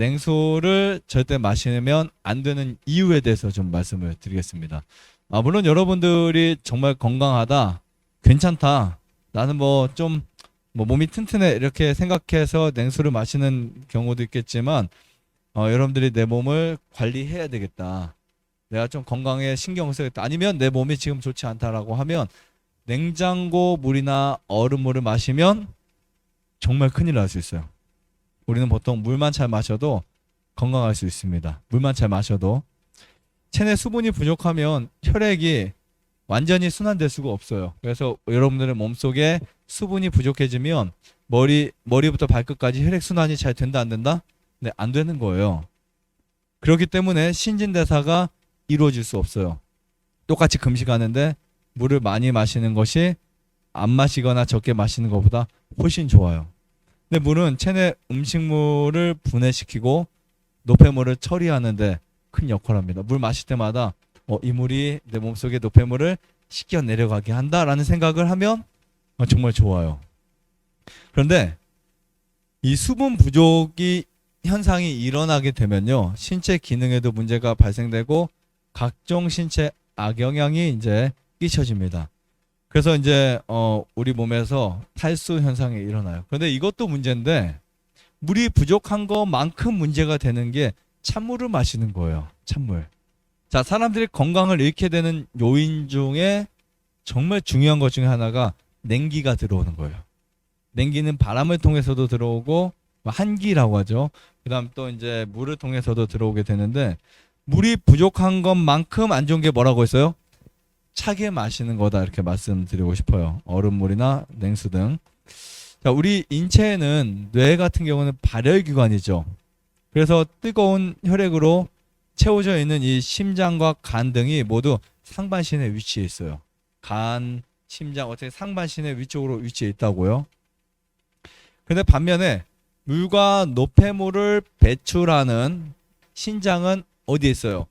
냉수를 절대 마시면 안 되는 이유에 대해서 좀 말씀을 드리겠습니다. 물론 여러분들이 정말 건강하다, 괜찮다, 나는 뭐 몸이 튼튼해 이렇게 생각해서 냉수를 마시는 경우도 있겠지만 여러분들이 내 몸을 관리해야 되겠다. 내가 좀 건강에 신경을 써야겠다. 아니면 내 몸이 지금 좋지 않다라고 하면 냉장고 물이나 얼음물을 마시면 정말 큰일 날 수 있어요. 우리는 보통 물만 잘 마셔도 건강할 수 있습니다. 물만 잘 마셔도. 체내 수분이 부족하면 혈액이 완전히 순환될 수가 없어요. 그래서 여러분들의 몸속에 수분이 부족해지면 머리부터 발끝까지 혈액 순환이 잘 된다 안 된다? 네, 안 되는 거예요. 그렇기 때문에 신진대사가 이루어질 수 없어요. 똑같이 금식하는데 물을 많이 마시는 것이 안 마시거나 적게 마시는 것보다 훨씬 좋아요. 근데 물은 체내 음식물을 분해시키고 노폐물을 처리하는데 큰 역할을 합니다. 물 마실 때마다 이 물이 내 몸속에 노폐물을 씻겨 내려가게 한다라는 생각을 하면 정말 좋아요. 그런데 이 수분 부족이 현상이 일어나게 되면요, 신체 기능에도 문제가 발생되고 각종 신체 악영향이 이제 끼쳐집니다. 그래서 이제 우리 몸에서 탈수 현상이 일어나요. 그런데 이것도 문제인데 물이 부족한 것만큼 문제가 되는 게 찬물을 마시는 거예요. 찬물. 자, 사람들이 건강을 잃게 되는 요인 중에 정말 중요한 것 중에 하나가 냉기가 들어오는 거예요. 냉기는 바람을 통해서도 들어오고 한기라고 하죠. 그다음 또 이제 물을 통해서도 들어오게 되는데 물이 부족한 것만큼 안 좋은 게 뭐라고 했어요? 차게 마시는 거다 이렇게 말씀드리고 싶어요. 얼음물이나 냉수 등. 자, 우리 인체에는 뇌 같은 경우는 발열기관이죠. 그래서 뜨거운 혈액으로 채워져 있는 이 심장과 간 등이 모두 상반신에 위치해 있어요. 간, 심장 어떻게 상반신의 위쪽으로 위치해 있다고요. 근데 반면에 물과 노폐물을 배출하는 신장은 어디에 있어요?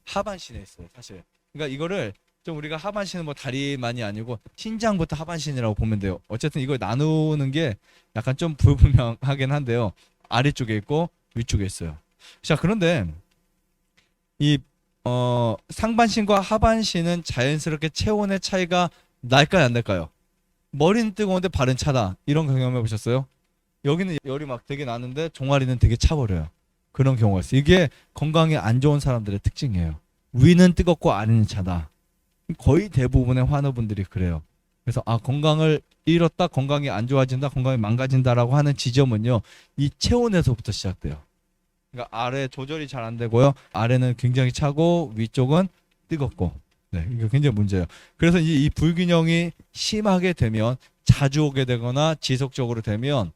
하반신에 있어요, 사실. 그러니까 이거를 좀 우리가 하반신은 뭐 다리만이 아니고 신장부터 하반신이라고 보면 돼요. 어쨌든 이걸 나누는 게 약간 좀 불분명하긴 한데요. 아래쪽에 있고 위쪽에 있어요. 자, 그런데 이 상반신과 하반신은 자연스럽게 체온의 차이가 날까요, 안 날까요? 머리는 뜨거운데 발은 차다. 이런 경험해 보셨어요? 여기는 열이 막 되게 나는데 종아리는 되게 차버려요. 그런 경우가 있어요. 이게 건강에 안 좋은 사람들의 특징이에요. 위는 뜨겁고 아래는 차다. 거의 대부분의 환우분들이 그래요. 그래서 건강을 잃었다, 건강이 안 좋아진다, 건강이 망가진다라고 하는 지점은요, 이 체온에서부터 시작돼요. 그러니까 아래 조절이 잘 안 되고요. 아래는 굉장히 차고 위쪽은 뜨겁고. 네, 이게 굉장히 문제예요. 그래서 이 불균형이 심하게 되면 자주 오게 되거나 지속적으로 되면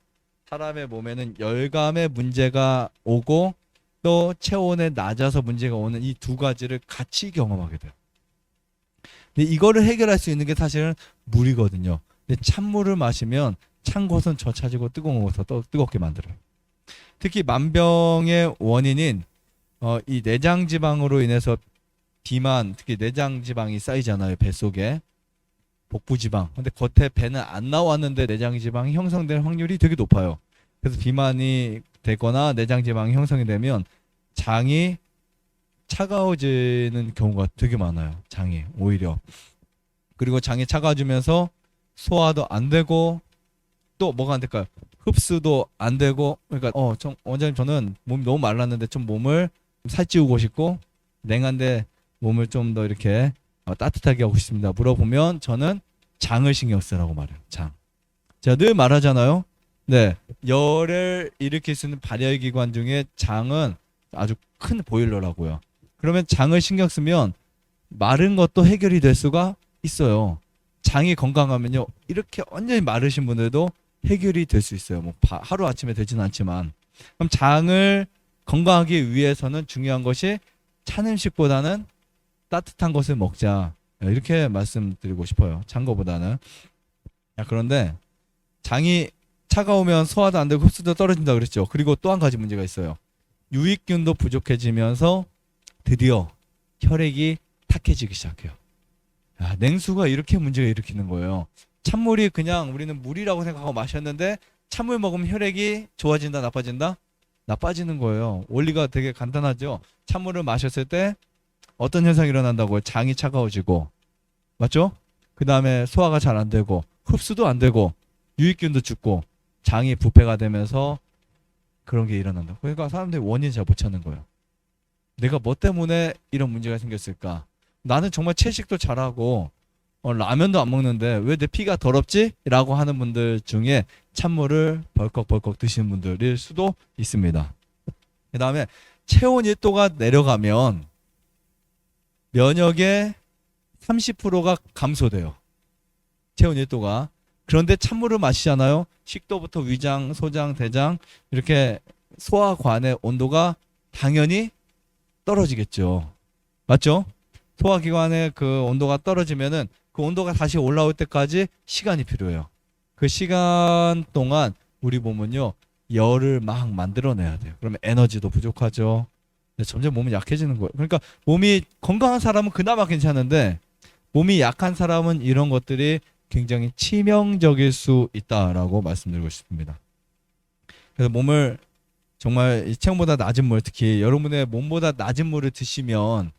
사람의 몸에는 열감의 문제가 오고 또 체온에 낮아서 문제가 오는 이 두 가지를 같이 경험하게 돼요. 근데 이거를 해결할 수 있는 게 사실은 물이거든요. 근데 찬물을 마시면 찬 곳은 젖혀지고 뜨거운 곳은 또 뜨겁게 만들어요. 특히 만병의 원인인 이 내장 지방으로 인해서 비만, 특히 내장 지방이 쌓이잖아요, 뱃속에. 복부 지방. 근데 겉에 배는 안 나왔는데 내장 지방이 형성될 확률이 되게 높아요. 그래서 비만이 되거나 내장 지방이 형성이 되면 장이 차가워지는 경우가 되게 많아요. 장이 오히려. 그리고 장이 차가워지면서 소화도 안 되고 또 뭐가 안 될까요? 흡수도 안 되고. 그러니까 원장님 저는 몸이 너무 말랐는데 좀 몸을 살찌우고 싶고 냉한데 몸을 좀 더 이렇게 따뜻하게 하고 싶습니다. 물어보면 저는 장을 신경 쓰라고 말해요. 장. 제가 늘 말하잖아요. 네, 열을 일으킬 수 있는 발열기관 중에 장은 아주 큰 보일러라고요. 그러면 장을 신경 쓰면 마른 것도 해결이 될 수가 있어요. 장이 건강하면요, 이렇게 완전히 마르신 분들도 해결이 될 수 있어요. 뭐 하루 아침에 되지는 않지만. 그럼 장을 건강하기 위해서는 중요한 것이 찬 음식보다는 따뜻한 것을 먹자, 이렇게 말씀드리고 싶어요. 찬 거보다는. 그런데 장이 차가우면 소화도 안 되고 흡수도 떨어진다 그랬죠. 그리고 또 한 가지 문제가 있어요. 유익균도 부족해지면서 드디어 혈액이 탁해지기 시작해요. 냉수가 이렇게 문제가 일으키는 거예요. 찬물이 그냥 우리는 물이라고 생각하고 마셨는데 찬물 먹으면 혈액이 좋아진다, 나빠진다? 나빠지는 거예요. 원리가 되게 간단하죠. 찬물을 마셨을 때 어떤 현상이 일어난다고요? 장이 차가워지고, 맞죠? 그 다음에 소화가 잘 안 되고, 흡수도 안 되고, 유익균도 죽고, 장이 부패가 되면서 그런 게 일어난다. 그러니까 사람들이 원인 잘 못 찾는 거예요. 내가 뭐 때문에 이런 문제가 생겼을까? 나는 정말 채식도 잘하고 라면도 안 먹는데 왜 내 피가 더럽지? 라고 하는 분들 중에 찬물을 벌컥벌컥 드시는 분들일 수도 있습니다. 그 다음에 체온 1도가 내려가면 면역의 30%가 감소돼요. 체온 1도가. 그런데 찬물을 마시잖아요. 식도부터 위장, 소장, 대장 이렇게 소화관의 온도가 당연히 떨어지겠죠. 맞죠? 소화기관의 그 온도가 떨어지면은 그 온도가 다시 올라올 때까지 시간이 필요해요. 그 시간 동안 우리 몸은요, 열을 막 만들어내야 돼요. 그러면 에너지도 부족하죠. 점점 몸이 약해지는 거예요. 그러니까 몸이 건강한 사람은 그나마 괜찮은데 몸이 약한 사람은 이런 것들이 굉장히 치명적일 수 있다라고 말씀드리고 싶습니다. 그래서 몸을 정말 체온보다 낮은 물, 특히 여러분의 몸보다 낮은 물을 드시면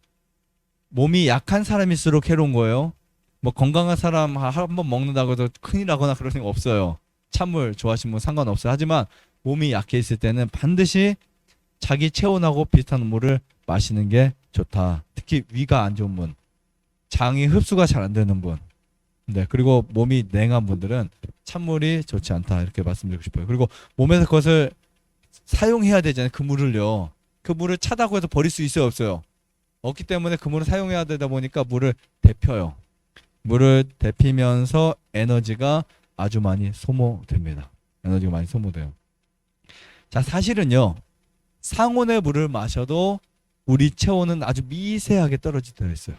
몸이 약한 사람일수록 해로운 거예요. 뭐 건강한 사람 한 번 먹는다고 해도 큰일 나거나 그런 거 없어요. 찬물 좋아하시는 분 상관없어요. 하지만 몸이 약해 있을 때는 반드시 자기 체온하고 비슷한 물을 마시는 게 좋다. 특히 위가 안 좋은 분, 장이 흡수가 잘 안 되는 분, 네, 그리고 몸이 냉한 분들은 찬물이 좋지 않다 이렇게 말씀드리고 싶어요. 그리고 몸에서 그것을 사용해야 되잖아요. 그 물을요. 그 물을 차다고 해서 버릴 수 있어요, 없어요? 없기 때문에 그 물을 사용해야 되다 보니까 물을 데펴요. 물을 데피면서 에너지가 아주 많이 소모됩니다. 에너지가 많이 소모돼요. 자, 사실은요, 상온의 물을 마셔도 우리 체온은 아주 미세하게 떨어지도록 있어요.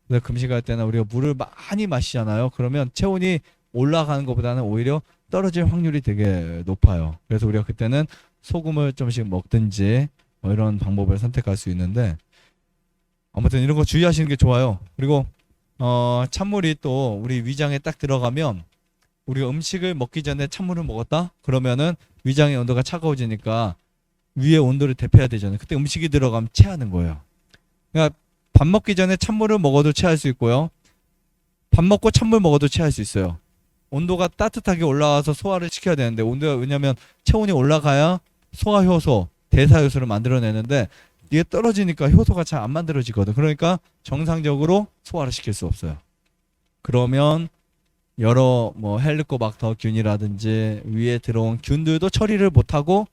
그래서 금식할 때는 우리가 물을 많이 마시잖아요. 그러면 체온이 올라가는 것보다는 오히려 떨어질 확률이 되게 높아요. 그래서 우리가 그때는 소금을 좀씩 먹든지 이런 방법을 선택할 수 있는데, 아무튼 이런 거 주의하시는 게 좋아요. 그리고 찬물이 또 우리 위장에 딱 들어가면 우리가 음식을 먹기 전에 찬물을 먹었다? 그러면은 위장의 온도가 차가워지니까 위의 온도를 대표해야 되잖아요. 그때 음식이 들어가면 체하는 거예요. 그러니까 밥 먹기 전에 찬물을 먹어도 체할 수 있고요. 밥 먹고 찬물 먹어도 체할 수 있어요. 온도가 따뜻하게 올라와서 소화를 시켜야 되는데, 온도가, 왜냐면 체온이 올라가야 소화 효소, 대사 효소를 만들어내는데 이게 떨어지니까 효소가 잘 안 만들어지거든. 그러니까 정상적으로 소화를 시킬 수 없어요. 그러면 여러 뭐 헬리코박터 균이라든지 위에 들어온 균들도 처리를 못하고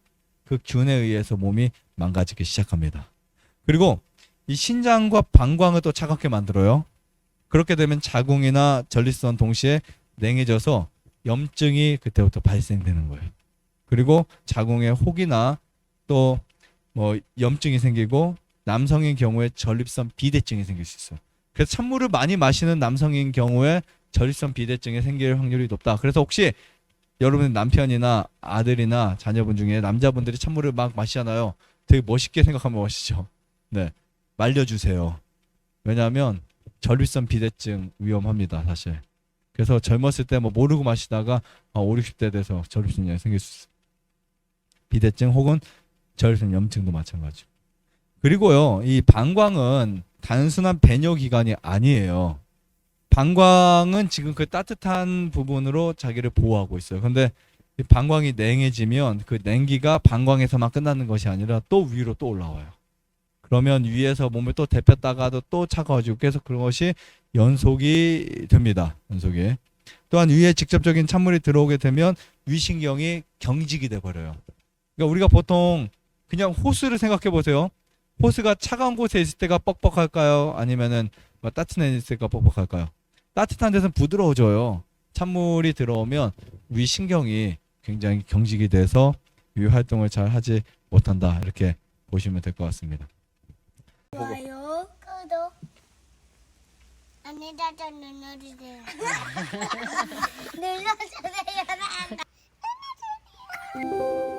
그 균에 의해서 몸이 망가지기 시작합니다. 그리고 이 신장과 방광을 또 차갑게 만들어요. 그렇게 되면 자궁이나 전립선 동시에 냉해져서 염증이 그때부터 발생되는 거예요. 그리고 자궁에 혹이나 또 뭐 염증이 생기고, 남성인 경우에 전립선 비대증이 생길 수 있어요. 그래서 찬물을 많이 마시는 남성인 경우에 전립선 비대증이 생길 확률이 높다. 그래서 혹시 여러분 남편이나 아들이나 자녀분 중에 남자분들이 찬물을 막 마시잖아요. 되게 멋있게 생각하면 멋있죠. 네, 말려주세요. 왜냐하면 전립선 비대증 위험합니다, 사실. 그래서 젊었을 때 뭐 모르고 마시다가 5, 60대 돼서 전립선이 생길 수 있어요. 비대증 혹은 전립선 염증도 마찬가지고. 그리고요, 이 방광은 단순한 배뇨기관이 아니에요. 방광은 지금 그 따뜻한 부분으로 자기를 보호하고 있어요. 근데 이 방광이 냉해지면 그 냉기가 방광에서만 끝나는 것이 아니라 또 위로 또 올라와요. 그러면 위에서 몸을 또 데폈다가도 또 차가워지고 계속 그런 것이 연속이 됩니다. 연속이. 또한 위에 직접적인 찬물이 들어오게 되면 위신경이 경직이 돼버려요. 그러니까 우리가 보통 그냥 호스를 생각해 보세요. 호스가 차가운 곳에 있을 때가 뻑뻑할까요? 아니면은 뭐 따뜻한 데 있을 때가 뻑뻑할까요? 따뜻한 데서는 부드러워져요. 찬물이 들어오면 위신경이 굉장히 경직이 돼서 위 활동을 잘 하지 못한다. 이렇게 보시면 될 것 같습니다. 좋아요, 구독, 안내자자 눌러주세요. 눌러주세요. 눌러주세요.